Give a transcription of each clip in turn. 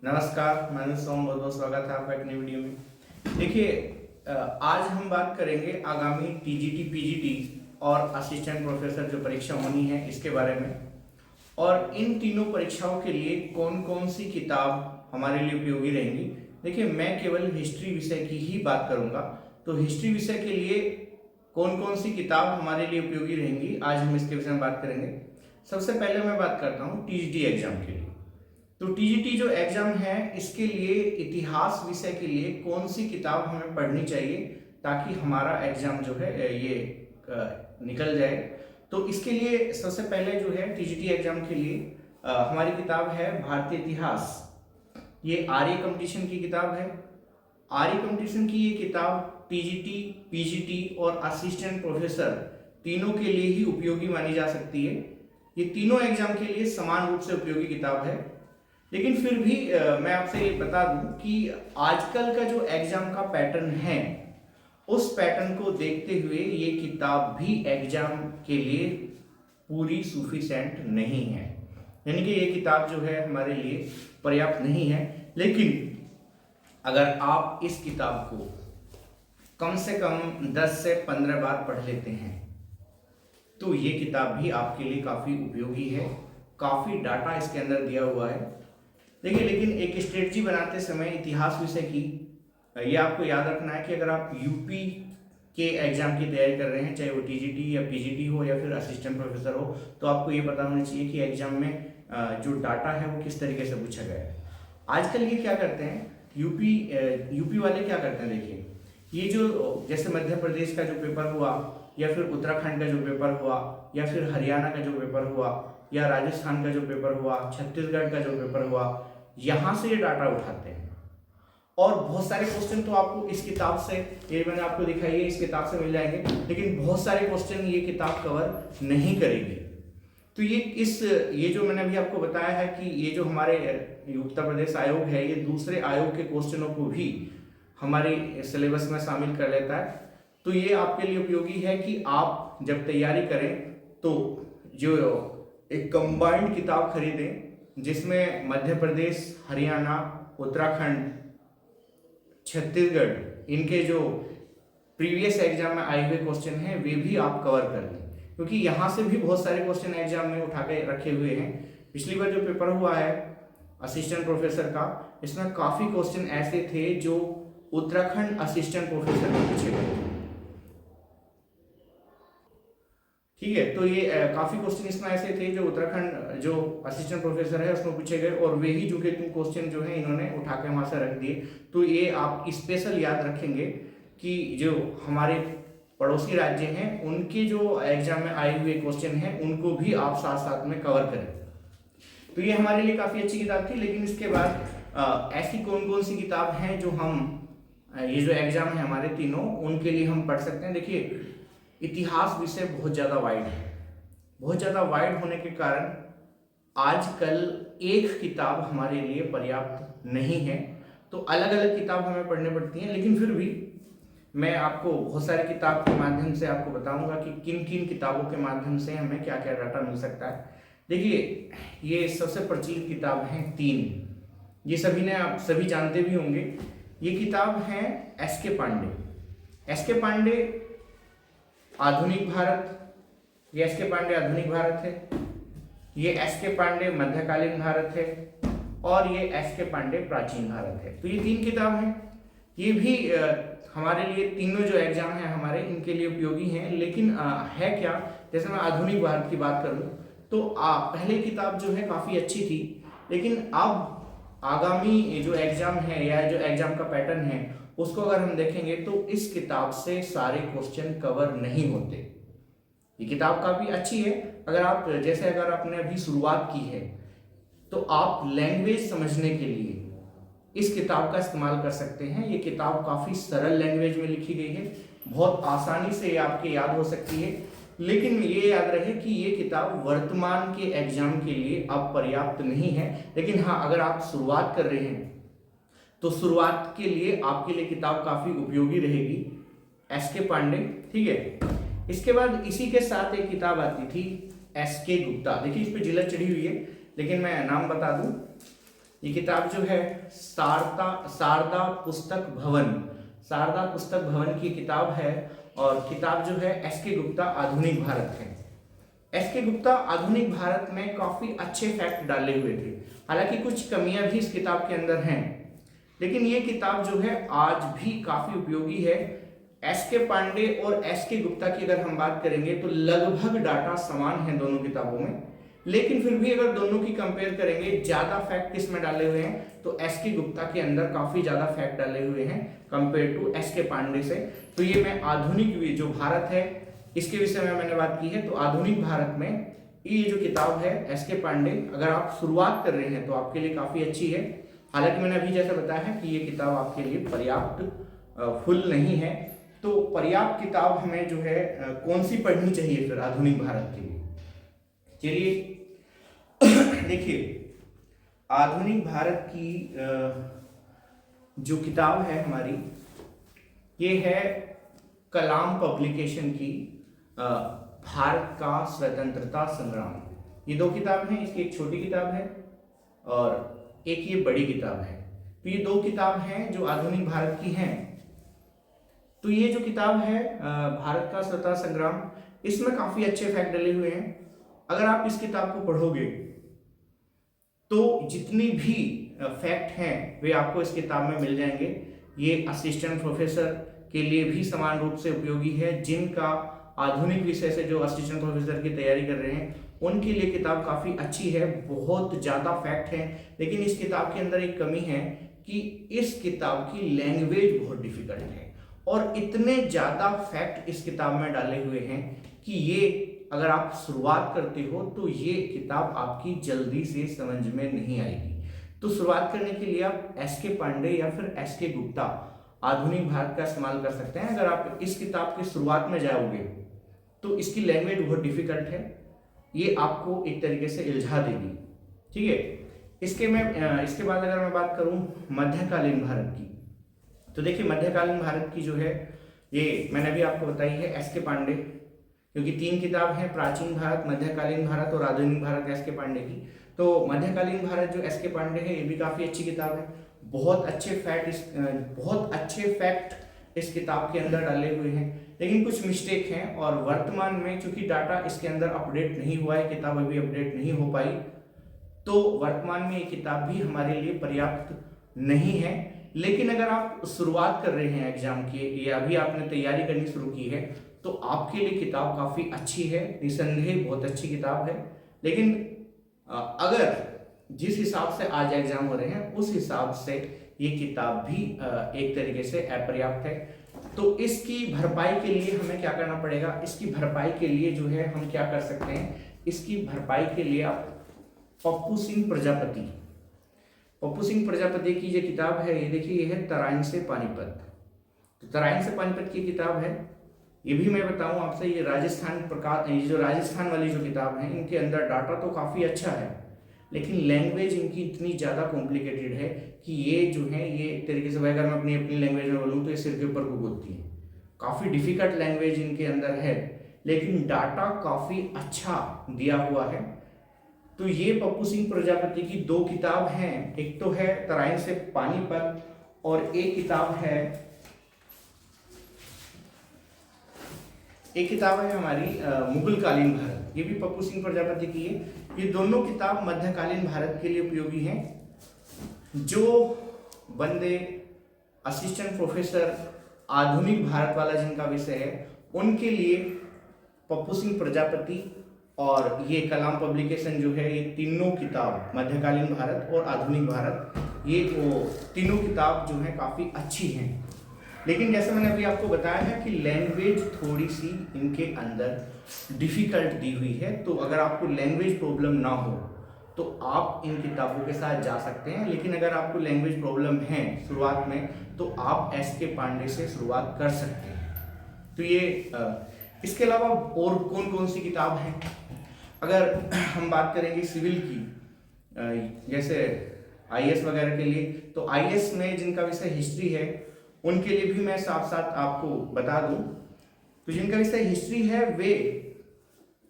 नमस्कार, मैं सोम, बहुत बहुत स्वागत है आपका एक नई वीडियो में। देखिए, आज हम बात करेंगे आगामी टीजीटी, पीजीटी और असिस्टेंट प्रोफेसर जो परीक्षा होनी है इसके बारे में, और इन तीनों परीक्षाओं के लिए कौन कौन सी किताब हमारे लिए उपयोगी रहेंगी। देखिए, मैं केवल हिस्ट्री विषय की ही बात करूंगा, तो हिस्ट्री विषय के लिए कौन कौन सी किताब हमारे लिए उपयोगी रहेंगी, आज हम इसके विषय में बात करेंगे। सबसे पहले मैं बात करता हूँ टीजीटी एग्जाम के लिए। तो टीजीटी जो एग्जाम है इसके लिए इतिहास विषय के लिए कौन सी किताब हमें पढ़नी चाहिए ताकि हमारा एग्जाम जो है ये निकल जाए। तो इसके लिए सबसे पहले जो है टीजीटी एग्जाम के लिए हमारी किताब है भारतीय इतिहास। ये आर्य कंपटीशन की किताब है। आर्य कंपटीशन की ये किताब टीजीटी, पीजीटी और असिस्टेंट प्रोफेसर तीनों के लिए ही उपयोगी मानी जा सकती है। ये तीनों एग्जाम के लिए समान रूप से उपयोगी किताब है। लेकिन फिर भी मैं आपसे ये बता दूं कि आजकल का जो एग्जाम का पैटर्न है उस पैटर्न को देखते हुए ये किताब भी एग्जाम के लिए पूरी सफिशिएंट नहीं है, यानी कि ये किताब जो है हमारे लिए पर्याप्त नहीं है। लेकिन अगर आप इस किताब को कम से कम 10 से 15 बार पढ़ लेते हैं तो ये किताब भी आपके लिए काफ़ी उपयोगी है। काफ़ी डाटा इसके अंदर दिया हुआ है। देखिए, लेकिन एक स्ट्रेटजी बनाते समय इतिहास विषय की ये आपको याद रखना है कि अगर आप यूपी के एग्जाम की तैयारी कर रहे हैं, चाहे वो टीजीटी या पीजीटी हो या फिर असिस्टेंट प्रोफेसर हो, तो आपको ये पता होना चाहिए कि एग्जाम में जो डाटा है वो किस तरीके से पूछा गया है। आजकल ये क्या करते हैं, यूपी वाले क्या करते हैं, देखिए, ये जो जैसे मध्य प्रदेश का जो पेपर हुआ या फिर उत्तराखंड का जो पेपर हुआ या फिर हरियाणा का जो पेपर हुआ या राजस्थान का जो पेपर हुआ, छत्तीसगढ़ का जो पेपर हुआ, यहाँ से ये डाटा उठाते हैं। और बहुत सारे क्वेश्चन तो आपको इस किताब से, ये मैंने आपको दिखाई है, इस किताब से मिल जाएंगे, लेकिन बहुत सारे क्वेश्चन ये किताब कवर नहीं करेगी। तो ये जो मैंने अभी आपको बताया है कि ये जो हमारे उत्तर प्रदेश आयोग है, ये दूसरे आयोग के क्वेश्चनों को भी हमारे सिलेबस में शामिल कर लेता है। तो ये आपके लिए उपयोगी है कि आप जब तैयारी करें तो जो एक कंबाइंड किताब खरीदें जिसमें मध्य प्रदेश, हरियाणा, उत्तराखंड, छत्तीसगढ़, इनके जो प्रीवियस एग्जाम में आए हुए क्वेश्चन हैं वे भी आप कवर कर लें, क्योंकि यहाँ से भी बहुत सारे क्वेश्चन एग्जाम में उठा के रखे हुए हैं। पिछली बार जो पेपर हुआ है असिस्टेंट प्रोफेसर का, इसमें काफ़ी क्वेश्चन ऐसे थे जो उत्तराखंड असिस्टेंट प्रोफेसर में पूछे गए। ठीक है, तो ये काफी क्वेश्चन इसमें ऐसे थे जो उत्तराखंड जो असिस्टेंट प्रोफेसर है उसमें पूछे गए, और वे ही जो के क्वेश्चन जो है इन्होंने उठा के वहां से रख दिए। तो ये आप स्पेशल याद रखेंगे कि जो हमारे पड़ोसी राज्य हैं उनके जो एग्जाम में आए हुए क्वेश्चन हैं उनको भी आप साथ साथ में कवर करें। तो ये हमारे लिए काफी अच्छी किताब थी। लेकिन इसके बाद ऐसी कौन कौन सी किताब हैं जो हम ये जो एग्जाम है हमारे तीनों उनके लिए हम पढ़ सकते हैं। देखिए, इतिहास विषय बहुत ज़्यादा वाइड है। बहुत ज़्यादा वाइड होने के कारण आजकल एक किताब हमारे लिए पर्याप्त नहीं है, तो अलग अलग किताब हमें पढ़नी पड़ती हैं। लेकिन फिर भी मैं आपको बहुत सारी किताब के माध्यम से आपको बताऊंगा कि किन किन किताबों के माध्यम से हमें क्या क्या डाटा मिल सकता है। देखिए, ये सबसे प्रचलित किताब है 3, ये आप सभी जानते भी होंगे। ये किताब है एस.के. पांडे। एस.के. पांडे आधुनिक भारत, ये एस.के. पांडे आधुनिक भारत है, ये एस.के. पांडे मध्यकालीन भारत है, और ये एस.के. पांडे प्राचीन भारत है। तो ये 3 किताब हैं। ये भी हमारे लिए तीनों जो एग्जाम है हमारे इनके लिए उपयोगी हैं। लेकिन है क्या, जैसे मैं आधुनिक भारत की बात करूं तो पहले किताब जो है काफ़ी अच्छी थी, लेकिन अब आगामी जो एग्जाम है या जो एग्जाम का पैटर्न है उसको अगर हम देखेंगे तो इस किताब से सारे क्वेश्चन कवर नहीं होते। ये किताब काफ़ी अच्छी है। अगर आपने अभी शुरुआत की है तो आप लैंग्वेज समझने के लिए इस किताब का इस्तेमाल कर सकते हैं। ये किताब काफ़ी सरल लैंग्वेज में लिखी गई है, बहुत आसानी से ये आपके याद हो सकती है। लेकिन ये याद रहे कि ये किताब वर्तमान के एग्जाम के लिए अब पर्याप्त नहीं है। लेकिन हाँ, अगर आप शुरुआत कर रहे हैं तो शुरुआत के लिए आपके लिए किताब काफ़ी उपयोगी रहेगी, एस.के. पांडे। ठीक है, इसके बाद इसी के साथ एक किताब आती थी एस.के. गुप्ता। देखिए, इस पे जिला चढ़ी हुई है, लेकिन मैं नाम बता दूं, ये किताब जो है शारदा पुस्तक भवन, शारदा पुस्तक भवन की किताब है। और किताब जो है एस.के. गुप्ता आधुनिक भारत है। एस.के. गुप्ता आधुनिक भारत में काफी अच्छे फैक्ट डाले हुए थे, हालांकि कुछ कमियां भी इस किताब के अंदर हैं, लेकिन ये किताब जो है आज भी काफी उपयोगी है। एस.के. पांडे और एस.के. गुप्ता की अगर हम बात करेंगे तो लगभग डाटा समान है दोनों किताबों में, लेकिन फिर भी अगर दोनों की कंपेयर करेंगे, ज्यादा फैक्ट किसमें डाले हुए हैं तो एस.के. गुप्ता के अंदर काफी ज्यादा फैक्ट डाले हुए हैं कंपेयर टू एस.के. पांडे से। तो ये मैं आधुनिक जो भारत है इसके विषय में मैंने बात की है। तो आधुनिक भारत में ये जो किताब है एस.के. पांडे, अगर आप शुरुआत कर रहे हैं तो आपके लिए काफी अच्छी है। हालांकि मैंने अभी जैसा बताया है कि ये किताब आपके लिए पर्याप्त फुल नहीं है। तो पर्याप्त किताब हमें जो है कौन सी पढ़नी चाहिए फिर आधुनिक भारत के लिए? चलिए देखिए, आधुनिक भारत की जो किताब है हमारी, ये है कलाम पब्लिकेशन की भारत का स्वतंत्रता संग्राम। ये दो किताब हैं, इसकी एक छोटी किताब है और एक ये बड़ी किताब है। तो ये दो किताब हैं जो आधुनिक भारत की हैं। तो ये जो किताब है भारत का स्वतंत्रता संग्राम, इसमें काफी अच्छे फैक्ट डले हुए हैं। अगर आप इस किताब को पढ़ोगे तो जितनी भी फैक्ट हैं वे आपको इस किताब में मिल जाएंगे। ये असिस्टेंट प्रोफेसर के लिए भी समान रूप से उपयोगी है। जिनका आधुनिक विषय से जो असिस्टेंट प्रोफेसर की तैयारी कर रहे हैं उनके लिए किताब काफी अच्छी है। बहुत ज्यादा फैक्ट हैं, लेकिन इस किताब के अंदर एक कमी है कि इस किताब की लैंग्वेज बहुत डिफिकल्ट है और इतने ज्यादा फैक्ट इस किताब में डाले हुए हैं कि ये अगर आप शुरुआत करते हो तो ये किताब आपकी जल्दी से समझ में नहीं आएगी। तो शुरुआत करने के लिए आप एस.के. पांडे या फिर एस.के. गुप्ता आधुनिक भारत का इस्तेमाल कर सकते हैं। अगर आप इस किताब की शुरुआत में जाओगे तो इसकी लैंग्वेज बहुत डिफिकल्ट है, ये आपको एक तरीके से इल्झा देगी। ठीक है, इसके बाद अगर मैं बात करूं मध्यकालीन भारत की, तो देखिए मध्यकालीन भारत की जो है ये मैंने अभी आपको बताई है एस.के. पांडे, क्योंकि 3 किताब हैं, प्राचीन भारत, मध्यकालीन भारत और आधुनिक भारत एस.के. पांडे की। तो मध्यकालीन भारत जो एस.के. पांडे है ये भी काफी अच्छी किताब है। बहुत अच्छे फैक्ट इस किताब के अंदर डाले हुए हैं, लेकिन कुछ मिस्टेक हैं और वर्तमान में चूंकि डाटा इसके अंदर अपडेट नहीं हुआ है, किताब अभी अपडेट नहीं हो पाई, तो वर्तमान में ये किताब भी हमारे लिए पर्याप्त नहीं है। लेकिन अगर आप शुरुआत कर रहे हैं एग्जाम की या अभी आपने तैयारी करनी शुरू की है तो आपके लिए किताब काफी अच्छी है, निसंदेह बहुत अच्छी किताब है। लेकिन अगर जिस हिसाब से आज एग्जाम हो रहे हैं उस हिसाब से ये किताब भी एक तरीके से अपर्याप्त है। तो इसकी भरपाई के लिए हमें क्या करना पड़ेगा? इसकी भरपाई के लिए जो है हम क्या कर सकते हैं, इसकी भरपाई के लिए आप पप्पू सिंह प्रजापति की जो किताब है, ये देखिए, ये है तराइन से पानीपत। तो तराइन से पानीपत की किताब है, ये भी मैं बताऊं आपसे, ये जो राजस्थान वाली जो किताब है इनके अंदर डाटा तो काफी अच्छा है, लेकिन लैंग्वेज इनकी इतनी ज्यादा कॉम्प्लिकेटेड है कि ये जो है ये एक तरीके से, अगर मैं अपनी लैंग्वेज में बोलूँ तो ये सिर के ऊपर कुकूदती है। काफी डिफिकल्ट लैंग्वेज इनके अंदर है, लेकिन डाटा काफी अच्छा दिया हुआ है। तो ये पप्पू सिंह प्रजापति की 2 किताब हैं, एक तो है तराइन से पानीपत और एक किताब है हमारी मुगल कालीन भारत, ये भी पप्पू सिंह प्रजापति की है। ये दोनों किताब मध्यकालीन भारत के लिए उपयोगी हैं। जो बंदे असिस्टेंट प्रोफेसर आधुनिक भारत वाला जिनका विषय है उनके लिए पप्पू सिंह प्रजापति और ये कलाम पब्लिकेशन जो है, ये तीनों किताब मध्यकालीन भारत और आधुनिक भारत, ये वो तीनों किताब जो है काफ़ी अच्छी हैं। लेकिन जैसे मैंने अभी आपको बताया है कि लैंग्वेज थोड़ी सी इनके अंदर डिफिकल्ट दी हुई है। तो अगर आपको लैंग्वेज प्रॉब्लम ना हो तो आप इन किताबों के साथ जा सकते हैं, लेकिन अगर आपको लैंग्वेज प्रॉब्लम है शुरुआत में तो आप एस.के. पांडे से शुरुआत कर सकते हैं। तो ये इसके अलावा और कौन कौन सी किताब हैं? अगर हम बात करेंगे सिविल की, जैसे आई.ए.एस. वगैरह के लिए, तो आई.ए.एस. में जिनका विषय हिस्ट्री है उनके लिए भी मैं साथ साथ आपको बता दूं। तो जिनका विषय हिस्ट्री है वे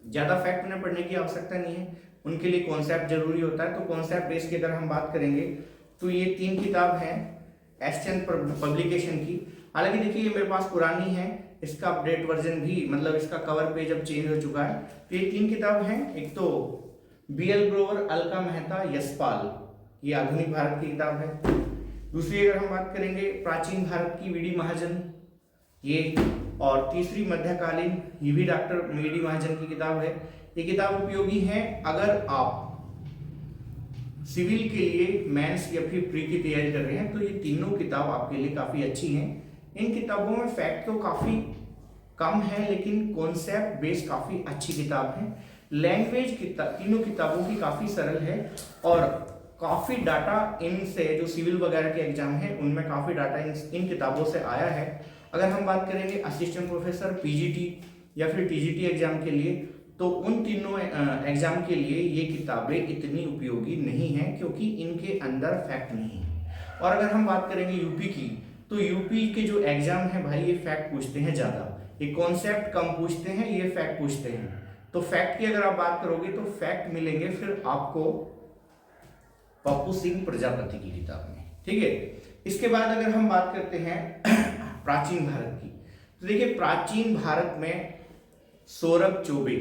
ज़्यादा फैक्ट उन्हें पढ़ने की आवश्यकता नहीं है, उनके लिए कॉन्सेप्ट जरूरी होता है। तो कॉन्सेप्ट बेस की अगर हम बात करेंगे तो ये 3 किताब हैं एस्टेन पब्लिकेशन की। हालांकि देखिए ये मेरे पास पुरानी है, इसका अपडेट वर्जन भी मतलब इसका कवर पेज अब चेंज हो चुका है। तो ये 3 किताब हैं, एक तो BL ग्रोवर, अलका मेहता, यशपाल, ये आधुनिक भारत की किताब है। दूसरी अगर हम बात करेंगे प्राचीन भारत की VD महाजन, ये, और तीसरी मध्यकालीन, ये भी डॉक्टर VD महाजन की किताब है। ये किताब उपयोगी है अगर आप सिविल के लिए मेंस या फिर प्री की तैयारी कर रहे हैं, तो ये तीनों किताब आपके लिए काफी अच्छी हैं। इन किताबों में फैक्ट तो काफी कम है लेकिन कॉन्सेप्ट बेस काफी अच्छी किताब है। लैंग्वेज तीनों किताबों की काफी सरल है और काफी डाटा इनसे, जो सिविल वगैरह के एग्जाम है उनमें काफी डाटा इन किताबों से आया है। अगर हम बात करेंगे असिस्टेंट प्रोफेसर, PGT या फिर TGT एग्जाम के लिए, तो उन तीनों एग्जाम के लिए ये किताबें इतनी उपयोगी नहीं है क्योंकि इनके अंदर फैक्ट नहीं है। और अगर हम बात करेंगे यूपी की, तो यूपी के जो एग्जाम है भाई ये फैक्ट पूछते हैं ज्यादा, ये कॉन्सेप्ट कम पूछते हैं, ये फैक्ट पूछते हैं। तो फैक्ट की अगर आप बात करोगे तो फैक्ट मिलेंगे फिर आपको पप्पू सिंह प्रजापति की किताब में, ठीक है। इसके बाद अगर हम बात करते हैं प्राचीन भारत की, तो देखिए प्राचीन भारत में सौरभ चौबे,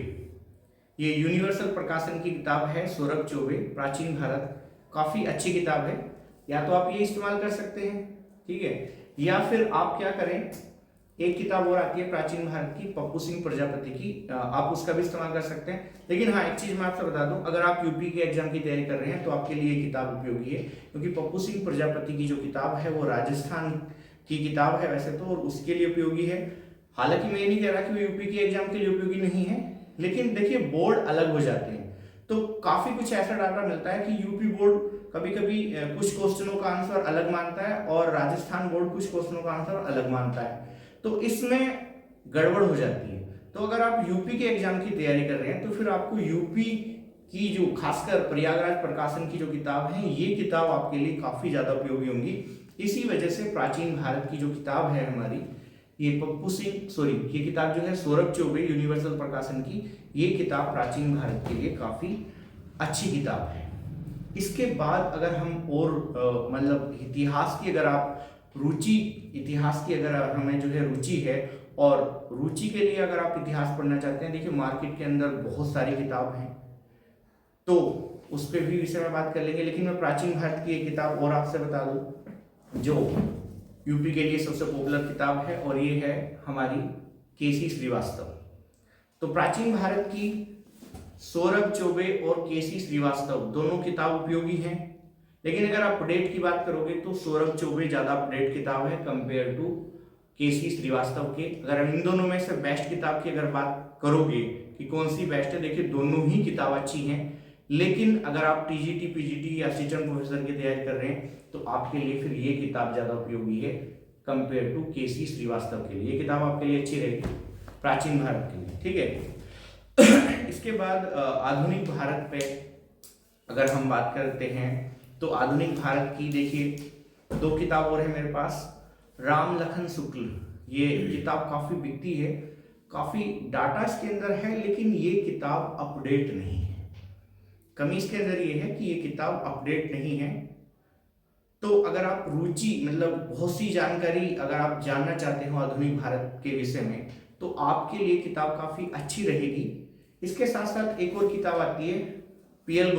ये यूनिवर्सल प्रकाशन की किताब है। सौरभ चौबे प्राचीन भारत, काफी अच्छी किताब है, या तो आप ये इस्तेमाल कर सकते हैं, ठीक है, या फिर आप क्या करें, एक किताब और आती है प्राचीन भारत की पप्पू सिंह प्रजापति की, आप उसका भी इस्तेमाल कर सकते हैं। लेकिन हाँ एक चीज मैं आपसे बता दूं, अगर आप यूपी के एग्जाम की तैयारी कर रहे हैं तो आपके लिए ये किताब उपयोगी है, क्योंकि पप्पू सिंह प्रजापति की जो किताब है वो राजस्थान की किताब है वैसे तो, और उसके लिए उपयोगी है। हालांकि मैं ये नहीं कह रहा कि वो यूपी के एग्जाम के लिए उपयोगी नहीं है, लेकिन देखिए बोर्ड अलग हो जाते हैं तो काफी कुछ ऐसा डाटा मिलता है कि यूपी बोर्ड कभी कभी कुछ क्वेश्चनों का आंसर अलग मानता है और राजस्थान बोर्ड कुछ क्वेश्चनों का आंसर अलग मानता है, तो इसमें गड़बड़ हो जाती है। तो अगर आप यूपी के एग्जाम की तैयारी कर रहे हैं तो फिर आपको यूपी की जो खासकर प्रयागराज प्रकाशन की जो किताब है, ये किताब आपके लिए काफी ज्यादा उपयोगी होंगी। इसी वजह से प्राचीन भारत की जो किताब है हमारी, ये ये किताब जो है सौरभ चौबे यूनिवर्सल प्रकाशन की, ये किताब प्राचीन भारत के लिए काफी अच्छी किताब है। इसके बाद अगर हम और मतलब इतिहास की अगर आप इतिहास की अगर हमें जो है रुचि है, और रुचि के लिए अगर आप इतिहास पढ़ना चाहते हैं, देखिए मार्केट के अंदर बहुत सारी किताब हैं तो उस पर भी विषय में बात कर लेंगे। लेकिन मैं प्राचीन भारत की एक किताब और आपसे बता दूं जो यूपी के लिए सबसे पॉपुलर किताब है, और ये है हमारी केसी श्रीवास्तव। तो प्राचीन भारत की सौरभ चौबे और केसी श्रीवास्तव दोनों किताब उपयोगी हैं, लेकिन अगर आप अपडेट की बात करोगे तो सौरभ चौबे ज्यादा अपडेट किताब है कंपेयर टू केसी श्रीवास्तव के। अगर हम इन दोनों में से बेस्ट किताब की अगर बात करोगे कि कौन सी बेस्ट है, देखिए दोनों ही किताब अच्छी हैं, लेकिन अगर आप TGT PGT या असिस्टेंट प्रोफेसर की तैयारी कर रहे हैं तो आपके लिए फिर ये किताब ज्यादा उपयोगी है कंपेयर टू केसी श्रीवास्तव के लिए। ये किताब आपके लिए अच्छी रहेगी प्राचीन भारत के लिए, ठीक है। इसके बाद आधुनिक भारत पे अगर हम बात करते हैं तो आधुनिक भारत की देखिए 2 किताब और है मेरे पास। राम लखन शुक्ल, ये किताब काफी बिकती है, काफी डाटा इसके अंदर है, लेकिन ये किताब अपडेट नहीं है। कमी इसके अंदर ये है कि ये किताब अपडेट नहीं है। तो अगर आप रुचि मतलब बहुत सी जानकारी अगर आप जानना चाहते हो आधुनिक भारत के विषय में, तो आपके लिए किताब काफी अच्छी रहेगी। इसके साथ साथ एक और किताब आती है PL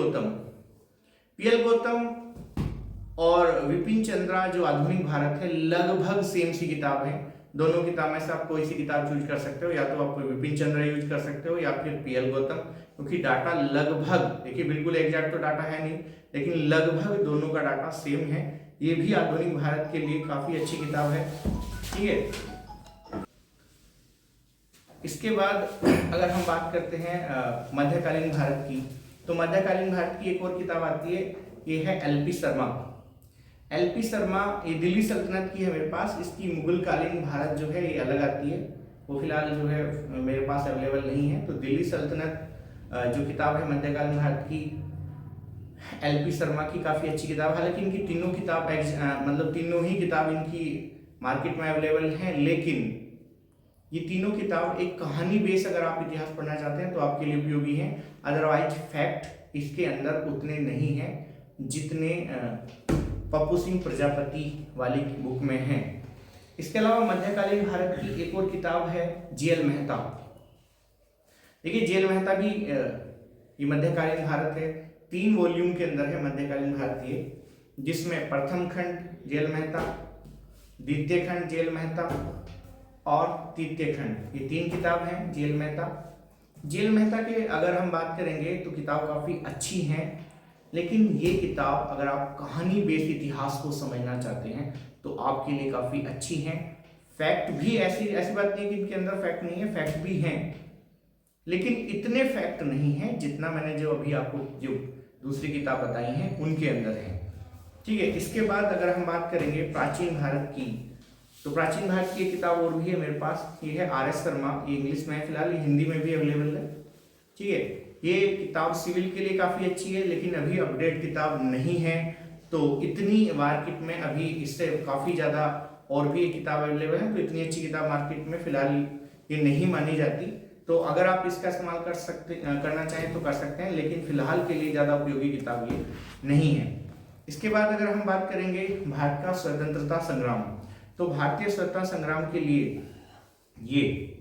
गौतम और विपिन चंद्रा जो आधुनिक भारत है, लगभग सेम सी किताब है। दोनों किताब में से आप कोई सी किताब चूज कर सकते हो, या तो आप विपिन चंद्रा यूज कर सकते हो या फिर PL गौतम, क्योंकि डाटा लगभग, देखिए बिल्कुल एग्जैक्ट तो डाटा है नहीं, लेकिन लगभग दोनों का डाटा सेम है। ये भी आधुनिक भारत के लिए काफी अच्छी किताब है, ठीक है। इसके बाद अगर हम बात करते हैं मध्यकालीन भारत की, तो मध्यकालीन भारत की एक और किताब आती है, ये है LP शर्मा, ये दिल्ली सल्तनत की है मेरे पास। इसकी मुगल कालीन भारत जो है ये अलग आती है, वो फिलहाल जो है मेरे पास अवेलेबल नहीं है। तो दिल्ली सल्तनत जो किताब है मध्यकालीन भारत की, LP शर्मा की काफी अच्छी किताब। हालांकि इनकी तीनों किताब मतलब तीनों ही किताब इनकी मार्केट में अवेलेबल है, लेकिन ये तीनों किताब एक कहानी बेस अगर आप इतिहास पढ़ना चाहते हैं तो आपके लिए उपयोगी है। अदरवाइज फैक्ट इसके अंदर उतने नहीं हैं जितने पप्पू सिंह प्रजापति वाली बुक में हैं। इसके अलावा मध्यकालीन भारत की एक और किताब है जीएल मेहता। देखिए जीएल मेहता भी ये मध्यकालीन भारत है, 3 वॉल्यूम के अंदर है मध्यकालीन भारतीय, जिसमें प्रथम खंड जीएल मेहता, द्वितीय खंड जीएल मेहता और तृतीय खंड, ये 3 किताब हैं जीएल मेहता। जीएल मेहता के अगर हम बात करेंगे तो किताब काफ़ी अच्छी हैं, लेकिन ये किताब अगर आप कहानी बेस्ड इतिहास को समझना चाहते हैं तो आपके लिए काफ़ी अच्छी हैं। फैक्ट भी ऐसी बात नहीं कि इनके अंदर फैक्ट नहीं है, फैक्ट भी हैं, लेकिन इतने फैक्ट नहीं हैं जितना मैंने जो अभी आपको जो दूसरी किताब बताई हैं उनके अंदर है। ठीक है, इसके बाद अगर हम बात करेंगे प्राचीन भारत की, तो प्राचीन भारत की एक किताब और भी है मेरे पास, ये है आर एस शर्मा, ये इंग्लिश में है फिलहाल, ये हिंदी में भी अवेलेबल है। ठीक है, ये किताब सिविल के लिए काफ़ी अच्छी है, लेकिन अभी अपडेट किताब नहीं है, तो इतनी मार्केट में अभी इससे काफ़ी ज़्यादा और भी किताब अवेलेबल है, तो इतनी अच्छी किताब मार्केट में फिलहाल ये नहीं मानी जाती। तो अगर आप इसका इस्तेमाल करना चाहें तो कर सकते हैं, लेकिन फिलहाल के लिए ज़्यादा उपयोगी किताब ये नहीं है। इसके बाद अगर हम बात करेंगे भारत का स्वतंत्रता संग्राम, तो भारतीय स्वतंत्रता संग्राम के लिए ये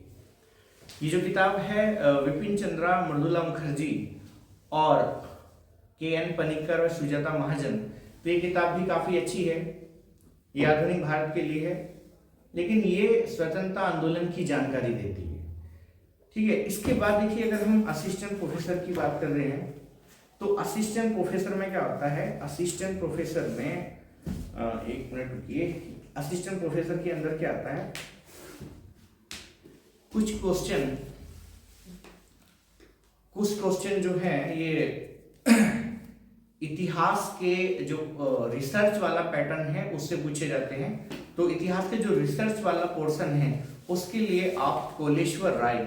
जो किताब है विपिन चंद्रा, मृदुला मुखर्जी और के.एन. पनिक्कर और सुजाता महाजन, तो ये किताब भी काफ़ी अच्छी है, ये आधुनिक भारत के लिए है, लेकिन ये स्वतंत्रता आंदोलन की जानकारी देती है। ठीक है, इसके बाद देखिए अगर हम असिस्टेंट प्रोफेसर की बात कर रहे हैं तो असिस्टेंट प्रोफेसर में क्या होता है, असिस्टेंट प्रोफेसर में एक मिनट रुकिए, असिस्टेंट प्रोफेसर के अंदर क्या आता है, कुछ क्वेश्चन जो है ये इतिहास के जो रिसर्च वाला पैटर्न है उससे पूछे जाते हैं। तो इतिहास के जो रिसर्च वाला पोर्शन है उसके लिए आप कोलेश्वर राय,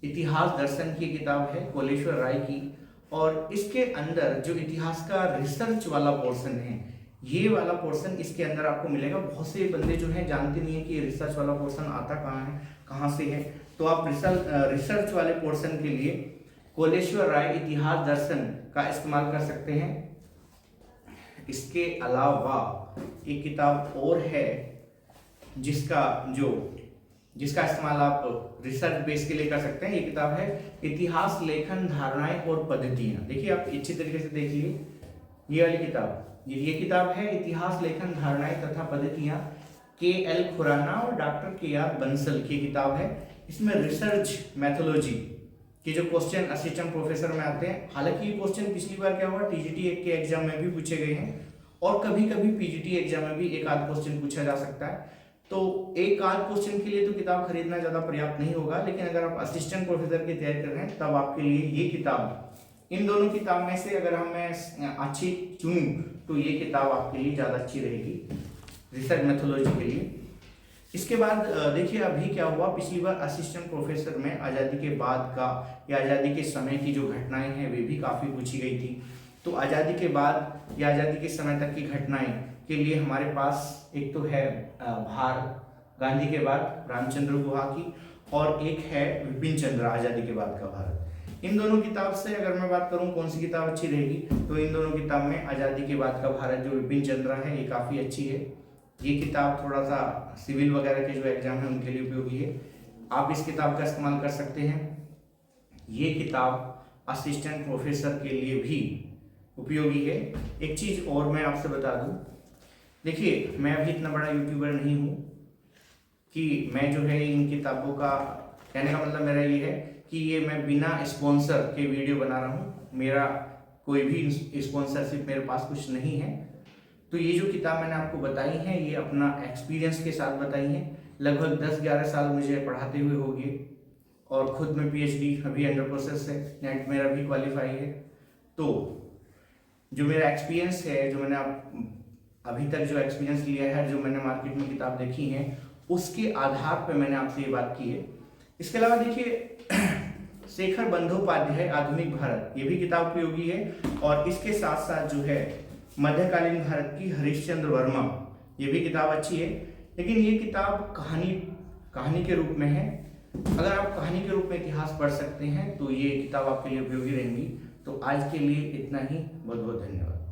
इतिहास दर्शन की किताब है कोलेश्वर राय की, और इसके अंदर जो इतिहास का रिसर्च वाला पोर्शन है, ये वाला पोर्शन इसके अंदर आपको मिलेगा। बहुत से बंदे जो हैं जानते नहीं है कि रिसर्च वाला पोर्शन आता कहाँ है, कहाँ से है, तो आप रिसर्च वाले पोर्शन के लिए कोलेश्वर राय इतिहास दर्शन का इस्तेमाल कर सकते हैं। इसके अलावा एक किताब और है जिसका इस्तेमाल आप रिसर्च बेस के लिए कर सकते हैं, ये किताब है इतिहास लेखन धारणाएं और पद्धतियां। देखिए आप अच्छी तरीके से देख लिए, ये वाली किताब, ये किताब है इतिहास लेखन धारणाएं तथा पद्धतियां, के.एल. खुराना और डॉक्टर के.आर. बंसल की किताब है। इसमें रिसर्च मैथोलॉजी के जो क्वेश्चन असिस्टेंट प्रोफेसर में आते हैं, हालांकि ये क्वेश्चन पिछली बार क्या हुआ टीजीटी के एग्जाम में भी पूछे गए हैं और कभी कभी पीजीटी एग्जाम में भी एक आध क्वेश्चन पूछा जा सकता है। तो एक आध क्वेश्चन के लिए तो किताब खरीदना ज़्यादा पर्याप्त नहीं होगा, लेकिन अगर आप असिस्टेंट प्रोफेसर की तैयारी कर रहे हैं तब आपके लिए ये किताब, इन दोनों किताब में से अगर मैं अच्छी चुनूं तो ये किताब आपके लिए ज़्यादा अच्छी रहेगी रिसर्च मैथोलॉजी के लिए। इसके बाद देखिए अभी क्या हुआ, पिछली बार असिस्टेंट प्रोफेसर में आज़ादी के बाद का या आज़ादी के समय की जो घटनाएं हैं वे भी काफ़ी पूछी गई थी। तो आज़ादी के बाद या आज़ादी के समय तक की घटनाएं के लिए हमारे पास एक तो है गांधी के बाद रामचंद्र गुहा की, और एक है विपिन चंद्रा आज़ादी के बाद का भारत। इन दोनों किताब से अगर मैं बात करूं कौन सी किताब अच्छी रहेगी, तो इन दोनों किताब में आज़ादी के बाद का भारत जो विपिन चंद्रा है ये काफ़ी अच्छी है। ये किताब थोड़ा सा सिविल वगैरह के जो एग्जाम है उनके लिए उपयोगी है, आप इस किताब का इस्तेमाल कर सकते हैं। ये किताब असिस्टेंट प्रोफेसर के लिए भी उपयोगी है। एक चीज़ और मैं आपसे बता दूं, देखिए मैं अभी इतना बड़ा यूट्यूबर नहीं हूँ कि मैं जो है इन किताबों का, कहने का मतलब मेरा ये है कि ये मैं बिना स्पॉन्सर के वीडियो बना रहा हूँ, मेरा कोई भी स्पॉन्सरशिप मेरे पास कुछ नहीं है। तो ये जो किताब मैंने आपको बताई है ये अपना एक्सपीरियंस के साथ बताई है। लगभग 10-11 साल मुझे पढ़ाते हुए हो गए और खुद में पीएचडी अभी अंडर प्रोसेस है, नेट मेरा भी क्वालिफाई है। तो जो मेरा एक्सपीरियंस है, जो मैंने अभी तक जो एक्सपीरियंस लिया है, जो मैंने मार्केट में किताब देखी है, उसके आधार पर मैंने आपसे ये बात की है। इसके अलावा देखिए शेखर बंदोपाध्याय आधुनिक भारत, ये भी किताब उपयोगी है, और इसके साथ साथ जो है मध्यकालीन भारत की हरिश्चंद्र वर्मा, ये भी किताब अच्छी है, लेकिन ये किताब कहानी के रूप में है। अगर आप कहानी के रूप में इतिहास पढ़ सकते हैं तो ये किताब आपके लिए उपयोगी रहेंगी। तो आज के लिए इतना ही, बहुत बहुत धन्यवाद।